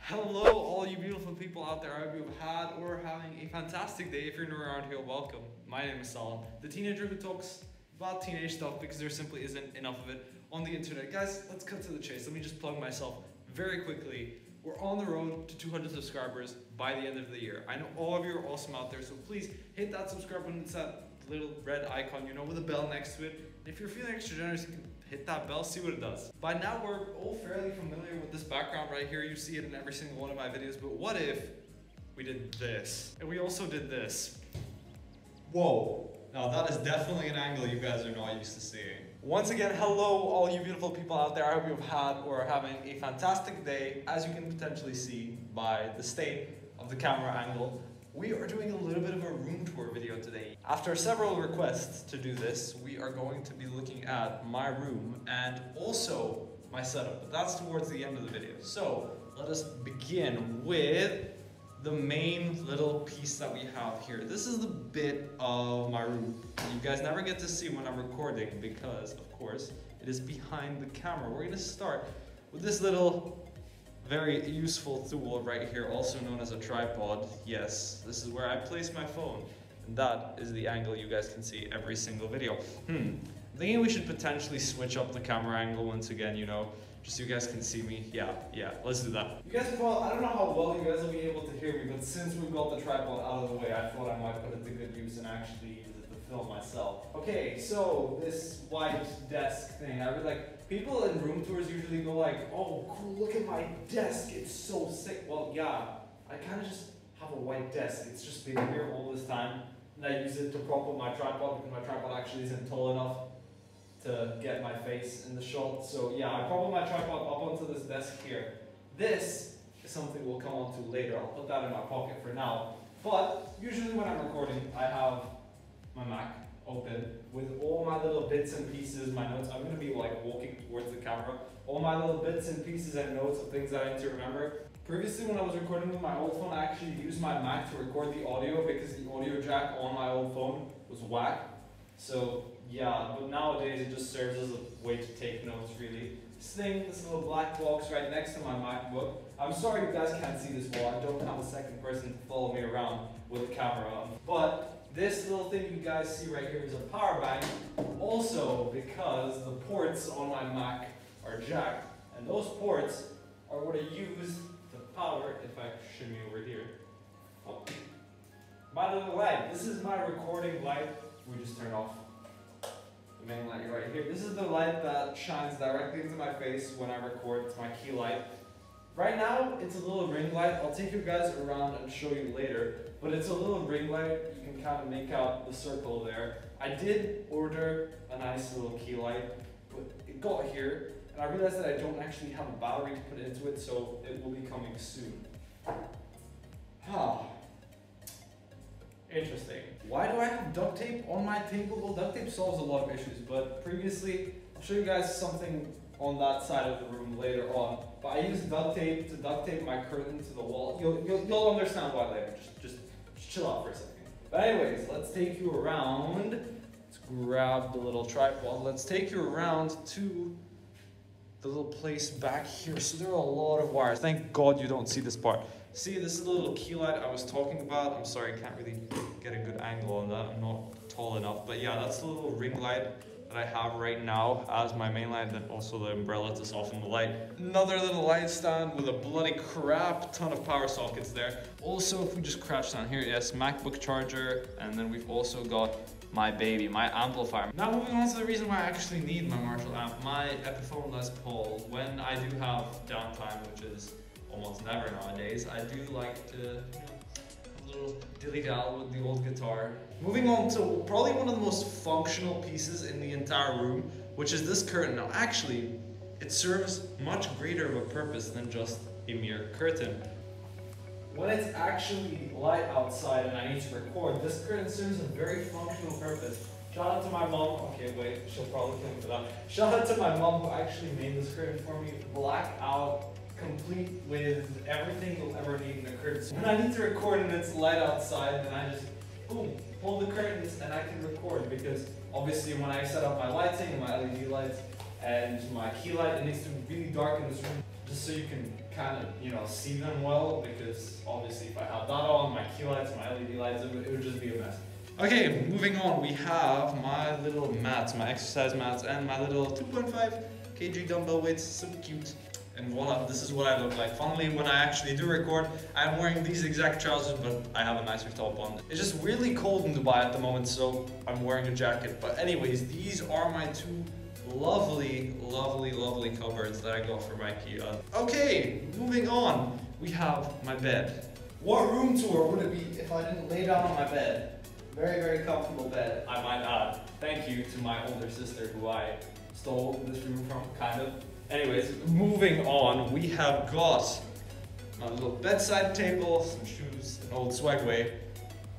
Hello, all you beautiful people out there. I hope you've had or are having a fantastic day. If you're new around here, welcome. My name is Salam, the teenager who talks about teenage stuff because there simply isn't enough of it on the internet. Guys, let's cut to the chase. Let me just plug myself very quickly. We're on the road to 200 subscribers by the end of the year. I know all of you are awesome out there, so please hit that subscribe button. It's that little red icon, with a bell next to it. And if you're feeling extra generous, you can hit that bell, see what it does. By now, we're all fairly familiar with this background right here. You see it in every single one of my videos, but what if we did this? And we also did this. Whoa. Now that is definitely an angle you guys are not used to seeing. Once again, hello all you beautiful people out there. I hope you've had or are having a fantastic day. As you can potentially see by the state of the camera angle, we are doing a little bit of a room tour video today. After several requests to do this, we are going to be looking at my room and also my setup, but that's towards the end of the video. So let us begin with the main little piece that we have here. This is the bit of my room you guys never get to see when I'm recording because, of course, it is behind the camera. We're gonna start with this little very useful tool right here, also known as a tripod. Yes, this is where I place my phone, and that is the angle you guys can see every single video. I'm thinking we should potentially switch up the camera angle once again, just so you guys can see me. Yeah, let's do that. You guys, I don't know how well you guys will be able to hear me, but since we've got the tripod out of the way, I thought I might put it to good use and actually use it to film myself. Okay, so this white desk thing, I really like. People in room tours usually go like, oh cool, look at my desk, it's so sick. Well, yeah, I kind of just have a white desk. It's just been here all this time, and I use it to prop up my tripod because my tripod actually isn't tall enough to get my face in the shot. So yeah, I prop up my tripod up onto this desk here. This is something we'll come on to later. I'll put that in my pocket for now. But usually when I'm recording, I have my Mac open with all my little bits and pieces, my notes. I'm going to be like walking towards the camera. All my little bits and pieces and notes of things that I need to remember. Previously when I was recording with my old phone, I actually used my Mac to record the audio because the audio jack on my old phone was whack. So yeah, but nowadays it just serves as a way to take notes really. This little black box right next to my MacBook. I'm sorry you guys can't see this well. I don't have a second person to follow me around with a camera on. But this little thing you guys see right here is a power bank. Also because the ports on my Mac are jacked. And those ports are what I use to power, if I shimmy over here, my little light. This is my recording light. We just turn off the main light right here. This is the light that shines directly into my face when I record. It's my key light. Right now, it's a little ring light. I'll take you guys around and show you later. But it's a little ring light. You can kind of make out the circle there. I did order a nice little key light, but it got here, and I realized that I don't actually have a battery to put into it, so it will be coming soon. Interesting. Why do I have duct tape on my table? Well, duct tape solves a lot of issues, but previously, I'll show you guys something on that side of the room later on. But I use duct tape to duct tape my curtain to the wall. You'll understand why later. Just chill out for a second. But anyways, let's take you around. Let's grab the little tripod. Let's take you around to the little place back here. So there are a lot of wires. Thank God you don't see this part. See, this is the little key light I was talking about. I'm sorry, I can't really get a good angle on that. I'm not tall enough. But yeah, that's the little ring light that I have right now as my main light, and also the umbrella to soften the light. Another little light stand with a bloody crap ton of power sockets there. Also, if we just crouch down here, yes, MacBook charger, and then we've also got my baby, my amplifier. Now moving on to the reason why I actually need my Marshall amp, my Epiphone Les Paul. When I do have downtime, which is almost never nowadays, I do like to have a little dilly-dally with the old guitar. Moving on to probably one of the most functional pieces in the entire room, which is this curtain. Now actually, it serves much greater of a purpose than just a mere curtain. When it's actually light outside and I need to record, this curtain serves a very functional purpose. Shout out to my mom. Okay, wait, she'll probably kill me for that. Shout out to my mom who actually made this curtain for me. Black out, complete with everything you'll ever need in a curtain. So when I need to record and it's light outside, then I just, boom, pull the curtains and I can record, because obviously when I set up my lighting, my LED lights, and my key light, it needs to be really dark in this room. just so you can kind of, you know, see them well, because obviously if I have that on, my key lights, my LED lights, it would just be a mess. Okay, moving on, we have my little mats, my exercise mats, and my little 2.5 kg dumbbell weights, super cute. And voila, this is what I look like. Finally, when I actually do record, I'm wearing these exact trousers, but I have a nicer top on. It's just really cold in Dubai at the moment, so I'm wearing a jacket. But anyways, these are my two lovely, lovely, lovely cupboards that I got from IKEA. Okay, moving on, we have my bed. What room tour would it be if I didn't lay down on my bed? Very, very comfortable bed, I might add. Thank you to my older sister who I stole this room from, kind of. Anyways, moving on, we have got my little bedside table, some shoes, an old Swagway,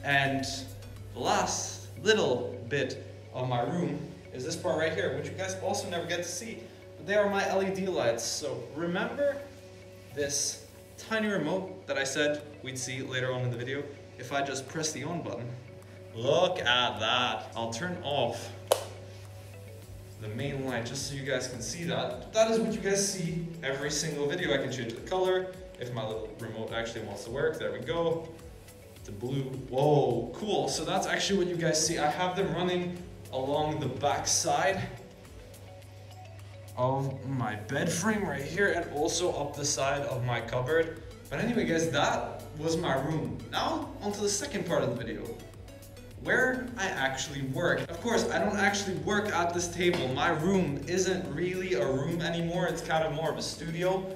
and the last little bit of my room is this part right here, which you guys also never get to see. But they are my LED lights. So remember this tiny remote that I said we'd see later on in the video? If I just press the on button, look at that. I'll turn off the main light just so you guys can see that. That is what you guys see every single video. I can change the color if my little remote actually wants to work. There we go. The blue. Whoa, cool. So that's actually what you guys see. I have them running along the back side of my bed frame right here, and also up the side of my cupboard. But anyway guys, that was my room. Now onto the second part of the video, where I actually work. Of course, I don't actually work at this table. My room isn't really a room anymore. It's kind of more of a studio.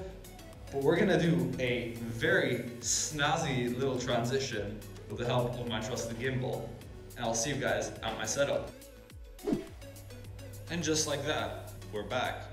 But we're gonna do a very snazzy little transition with the help of my trusted gimbal. And I'll see you guys at my setup. And just like that, we're back.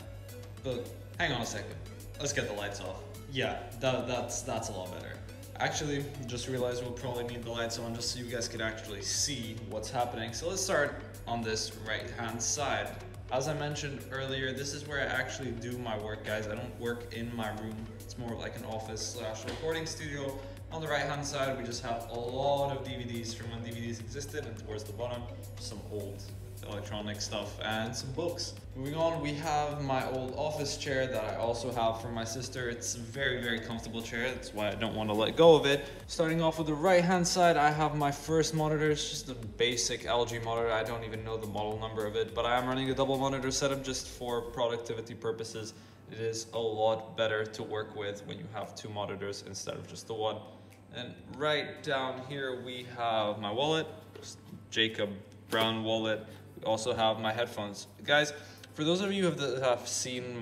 But hang on a second. Let's get the lights off. Yeah, that's a lot better. Actually, just realized we'll probably need the lights on just so you guys can actually see what's happening. So let's start on this right-hand side. As I mentioned earlier, this is where I actually do my work, guys. I don't work in my room. It's more like an office / recording studio. On the right-hand side, we just have a lot of DVDs from when DVDs existed, and towards the bottom, some old electronic stuff and some books. Moving on, we have my old office chair that I also have from my sister. It's a very, very comfortable chair. That's why I don't want to let go of it. Starting off with the right hand side, I have my first monitor. It's just a basic LG monitor. I don't even know the model number of it, but I am running a double monitor setup just for productivity purposes. It is a lot better to work with when you have two monitors instead of just the one. And right down here we have my wallet, Jacob Brown wallet. We also have my headphones. Guys, for those of you that have seen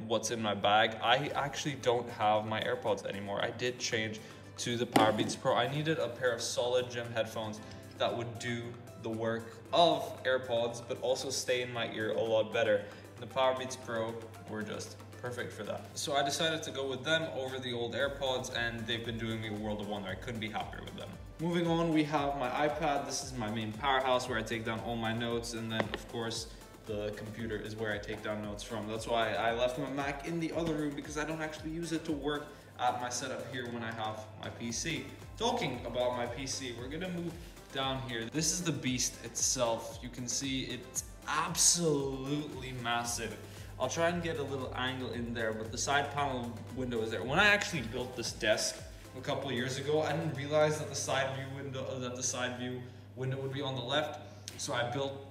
what's in my bag, I actually don't have my AirPods anymore. I did change to the Powerbeats Pro. I needed a pair of solid gym headphones that would do the work of AirPods, but also stay in my ear a lot better. The Powerbeats Pro were just perfect for that. So I decided to go with them over the old AirPods, and they've been doing me a world of wonder. I couldn't be happier with them. Moving on, we have my iPad. This is my main powerhouse where I take down all my notes, and then of course the computer is where I take down notes from. That's why I left my Mac in the other room, because I don't actually use it to work at my setup here when I have my PC. Talking about my PC, we're gonna move down here. This is the beast itself. You can see it's absolutely massive. I'll try and get a little angle in there, but the side panel window is there. When I actually built this desk a couple of years ago, I didn't realize that the side view window would be on the left. So I built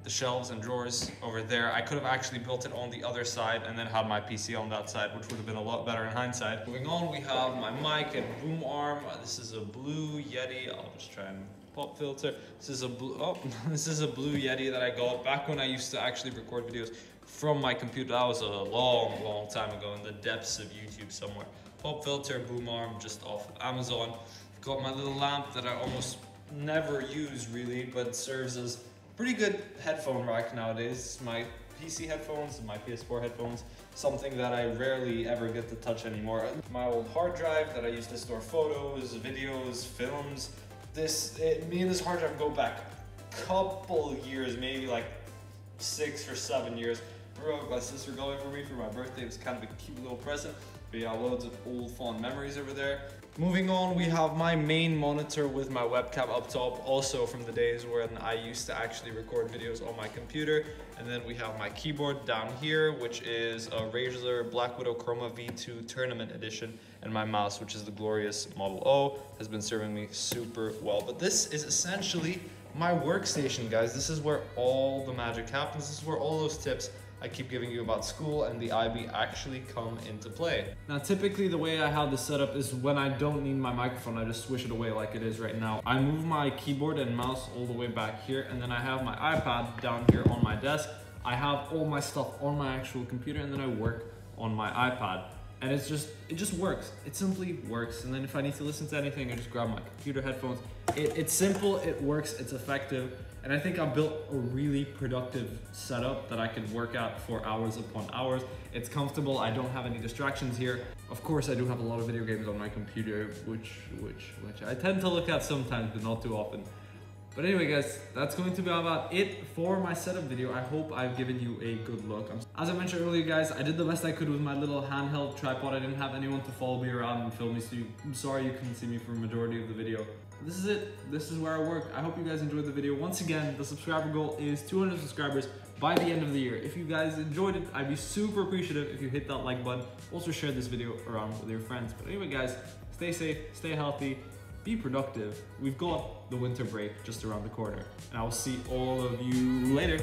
the shelves and drawers over there. I could have actually built it on the other side and then had my PC on that side, which would have been a lot better in hindsight. Moving on, we have my mic and boom arm. This is a blue Yeti. I'll just try and pop filter. This is a blue Yeti that I got back when I used to actually record videos from my computer. That was a long, long time ago in the depths of YouTube somewhere. Pop filter, boom arm, just off of Amazon. Got my little lamp that I almost never use really, but serves as a pretty good headphone rack nowadays. My PC headphones and my PS4 headphones, something that I rarely ever get to touch anymore. My old hard drive that I used to store photos, videos, films. Me and this hard drive go back a couple years, maybe like 6 or 7 years. My sister got it for me for my birthday. It was kind of a cute little present. But yeah, loads of old fond memories over there. Moving on, we have my main monitor with my webcam up top, also from the days when I used to actually record videos on my computer. And then we have my keyboard down here, which is a Razer Black Widow Chroma V2 Tournament Edition. And my mouse, which is the glorious Model O, has been serving me super well. But this is essentially my workstation, guys. This is where all the magic happens. This is where all those tips I keep giving you about school and the IB actually come into play. Now, typically the way I have this set up is when I don't need my microphone, I just swish it away like it is right now. I move my keyboard and mouse all the way back here, and then I have my iPad down here on my desk. I have all my stuff on my actual computer, and then I work on my iPad. And it just works. It simply works. And then if I need to listen to anything, I just grab my computer headphones. It's simple, it works, it's effective. And I think I've built a really productive setup that I could work at for hours upon hours. It's comfortable, I don't have any distractions here. Of course, I do have a lot of video games on my computer, which I tend to look at sometimes, but not too often. But anyway, guys, that's going to be about it for my setup video. I hope I've given you a good look. As I mentioned earlier, guys, I did the best I could with my little handheld tripod. I didn't have anyone to follow me around and film me, so I'm sorry you couldn't see me for a majority of the video. This is it. This is where I work. I hope you guys enjoyed the video. Once again, the subscriber goal is 200 subscribers by the end of the year. If you guys enjoyed it, I'd be super appreciative if you hit that like button. Also share this video around with your friends. But anyway, guys, stay safe, stay healthy, be productive. We've got the winter break just around the corner, and I will see all of you later.